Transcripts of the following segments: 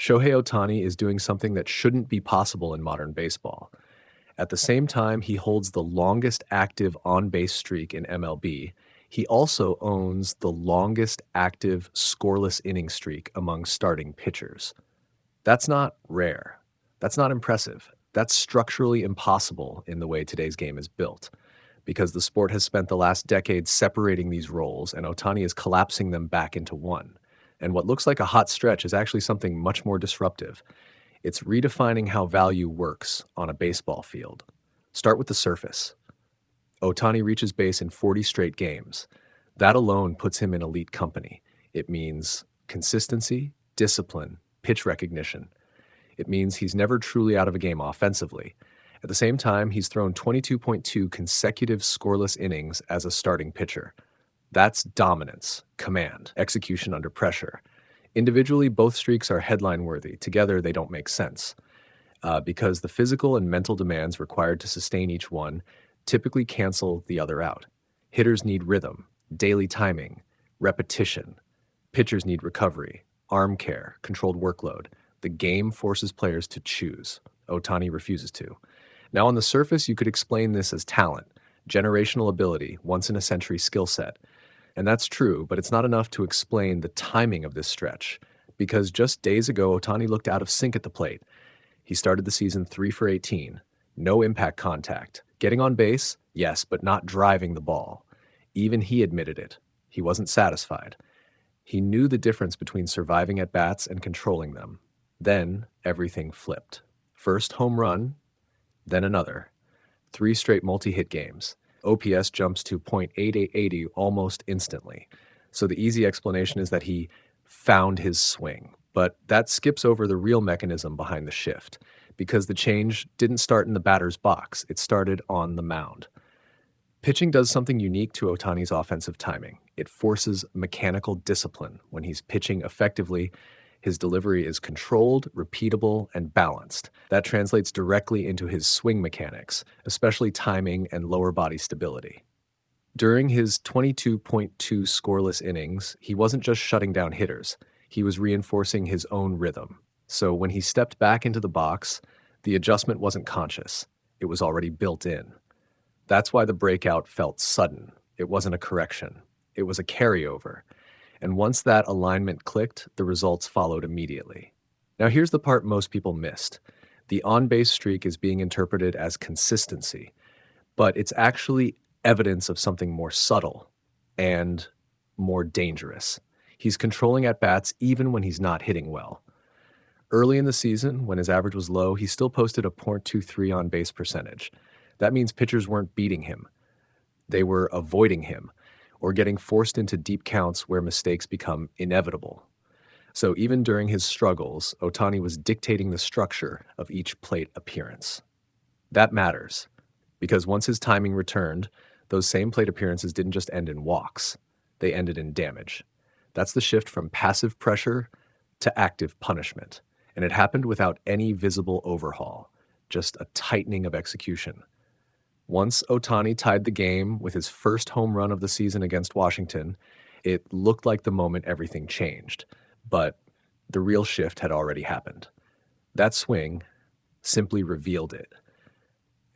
Shohei Ohtani is doing something that shouldn't be possible in modern baseball. At the same time, he holds the longest active on-base streak in MLB. He also owns the longest active scoreless inning streak among starting pitchers. That's not rare. That's not impressive. That's structurally impossible in the way today's game is built, because the sport has spent the last decade separating these roles, and Ohtani is collapsing them back into one. And what looks like a hot stretch is actually something much more disruptive. It's redefining how value works on a baseball field. Start with the surface. Ohtani reaches base in 40 straight games. That alone puts him in elite company. It means consistency, discipline, pitch recognition. It means he's never truly out of a game offensively. At the same time, he's thrown 22.2 consecutive scoreless innings as a starting pitcher. That's dominance, command, execution under pressure. Individually, both streaks are headline-worthy. Together, they don't make sense, because the physical and mental demands required to sustain each one typically cancel the other out. Hitters need rhythm, daily timing, repetition. Pitchers need recovery, arm care, controlled workload. The game forces players to choose. Ohtani refuses to. Now, on the surface, you could explain this as talent, generational ability, once-in-a-century skill set. And that's true, but it's not enough to explain the timing of this stretch, because just days ago, Ohtani looked out of sync at the plate. He started the season 3 for 18, no impact contact. Getting on base, yes, but not driving the ball. Even he admitted it. He wasn't satisfied. He knew the difference between surviving at bats and controlling them. Then everything flipped. First home run, then another. 3 straight multi-hit games. OPS jumps to .8880 almost instantly. So the easy explanation is that he found his swing. But that skips over the real mechanism behind the shift, because the change didn't start in the batter's box. It started on the mound. Pitching does something unique to Ohtani's offensive timing. It forces mechanical discipline. When he's pitching effectively, his delivery is controlled, repeatable, and balanced. That translates directly into his swing mechanics, especially timing and lower body stability. During his 22.2 scoreless innings, he wasn't just shutting down hitters. He was reinforcing his own rhythm. So when he stepped back into the box, the adjustment wasn't conscious. It was already built in. That's why the breakout felt sudden. It wasn't a correction. It was a carryover. And once that alignment clicked, the results followed immediately. Now here's the part most people missed. The on-base streak is being interpreted as consistency, but it's actually evidence of something more subtle and more dangerous. He's controlling at-bats even when he's not hitting well. Early in the season, when his average was low, he still posted a .23 on-base percentage. That means pitchers weren't beating him. They were avoiding him, or getting forced into deep counts where mistakes become inevitable. So even during his struggles, Ohtani was dictating the structure of each plate appearance. That matters, because once his timing returned, those same plate appearances didn't just end in walks. They ended in damage. That's the shift from passive pressure to active punishment. And it happened without any visible overhaul, just a tightening of execution. Once Ohtani tied the game with his first home run of the season against Washington, it looked like the moment everything changed. But the real shift had already happened. That swing simply revealed it.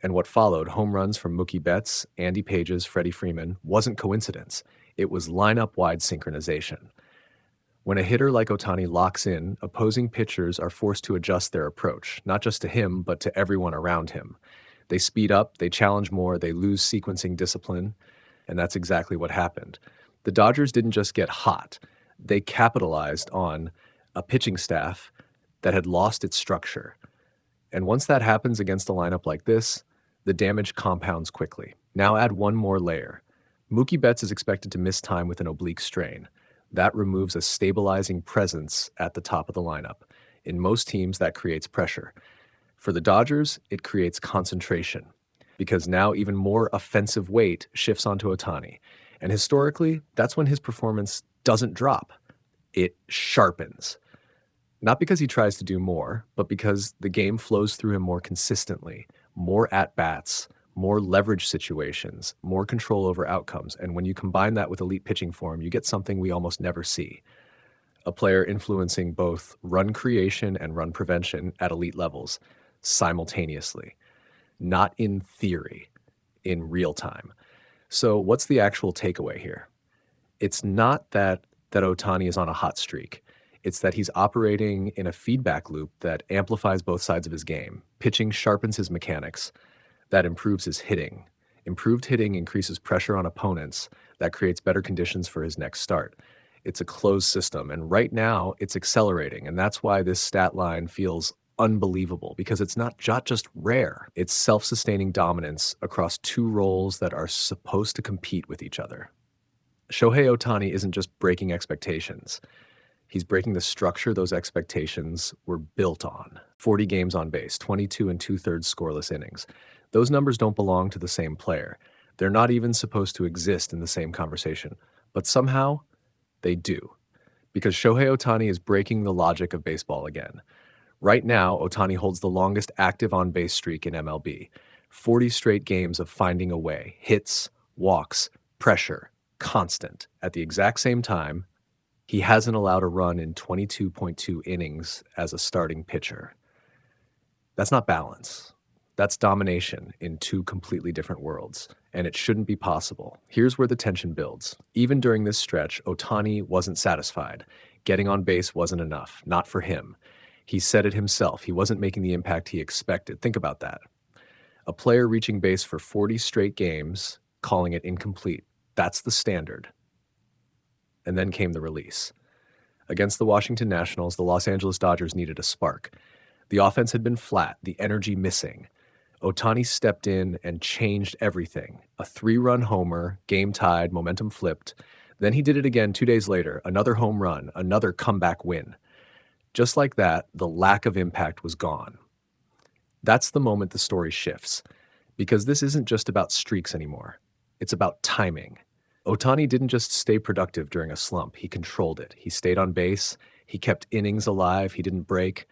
And what followed, home runs from Mookie Betts, Andy Pages, Freddie Freeman, wasn't coincidence. It was lineup-wide synchronization. When a hitter like Ohtani locks in, opposing pitchers are forced to adjust their approach, not just to him, but to everyone around him. They speed up, they challenge more, they lose sequencing discipline, and that's exactly what happened. The Dodgers didn't just get hot. They capitalized on a pitching staff that had lost its structure. And once that happens against a lineup like this, the damage compounds quickly. Now add one more layer. Mookie Betts is expected to miss time with an oblique strain. That removes a stabilizing presence at the top of the lineup. In most teams, that creates pressure. For the Dodgers, it creates concentration, because now even more offensive weight shifts onto Ohtani. And historically, that's when his performance doesn't drop. It sharpens. Not because he tries to do more, but because the game flows through him more consistently, more at-bats, more leverage situations, more control over outcomes. And when you combine that with elite pitching form, you get something we almost never see. A player influencing both run creation and run prevention at elite levels simultaneously, not in theory, in real time. So what's the actual takeaway here? It's not that Ohtani is on a hot streak. It's that he's operating in a feedback loop that amplifies both sides of his game. Pitching sharpens his mechanics. That improves his hitting. Improved hitting increases pressure on opponents. That creates better conditions for his next start. It's a closed system, and right now it's accelerating, and that's why this stat line feels unbelievable, because it's not just rare. It's self-sustaining dominance across two roles that are supposed to compete with each other. Shohei Ohtani isn't just breaking expectations. He's breaking the structure those expectations were built on. 40 games on base, 22 and 2/3 scoreless innings. Those numbers don't belong to the same player. They're not even supposed to exist in the same conversation. But somehow, they do. Because Shohei Ohtani is breaking the logic of baseball again. Right now, Ohtani holds the longest active on-base streak in MLB. 40 straight games of finding a way. Hits, walks, pressure, constant. At the exact same time, he hasn't allowed a run in 22.2 innings as a starting pitcher. That's not balance. That's domination in two completely different worlds, and it shouldn't be possible. Here's where the tension builds. Even during this stretch, Ohtani wasn't satisfied. Getting on base wasn't enough, not for him. He said it himself. He wasn't making the impact he expected. Think about that. A player reaching base for 40 straight games, calling it incomplete. That's the standard. And then came the release. Against the Washington Nationals, the Los Angeles Dodgers needed a spark. The offense had been flat, the energy missing. Ohtani stepped in and changed everything. A 3-run homer, game tied, momentum flipped. Then he did it again 2 days later, another home run, another comeback win. Just like that, the lack of impact was gone. That's the moment the story shifts, because this isn't just about streaks anymore. It's about timing. Ohtani didn't just stay productive during a slump. He controlled it. He stayed on base. He kept innings alive. He didn't break.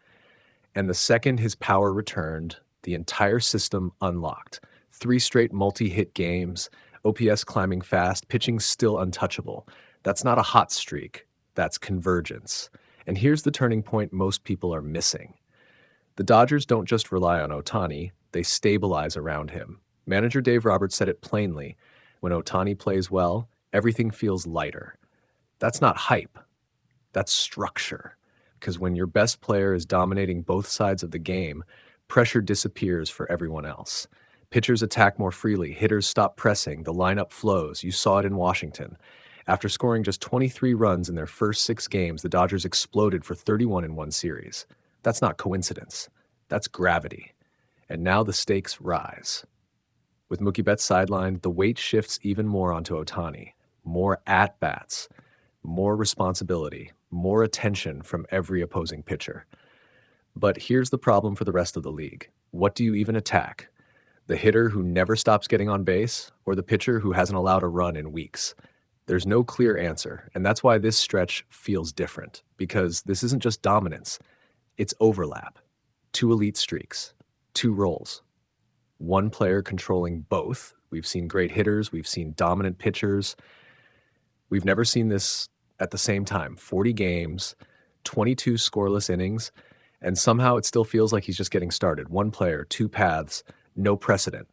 And the second his power returned, the entire system unlocked. 3 straight multi-hit games, OPS climbing fast, pitching still untouchable. That's not a hot streak. That's convergence. And here's the turning point most people are missing. The Dodgers don't just rely on Ohtani, they stabilize around him. Manager Dave Roberts said it plainly. When Ohtani plays well, everything feels lighter. That's not hype. That's structure. Because when your best player is dominating both sides of the game, pressure disappears for everyone else. Pitchers attack more freely, hitters stop pressing, the lineup flows. You saw it in Washington. After scoring just 23 runs in their first 6 games, the Dodgers exploded for 31 in one series. That's not coincidence. That's gravity. And now the stakes rise. With Mookie Betts sidelined, the weight shifts even more onto Ohtani. More at-bats, more responsibility, more attention from every opposing pitcher. But here's the problem for the rest of the league. What do you even attack? The hitter who never stops getting on base, or the pitcher who hasn't allowed a run in weeks? There's no clear answer, and that's why this stretch feels different, because this isn't just dominance, it's overlap. 2 elite streaks, 2 roles. One player controlling both. We've seen great hitters, we've seen dominant pitchers. We've never seen this at the same time. 40 games, 22 scoreless innings, and somehow it still feels like he's just getting started. One player, 2 paths, no precedent.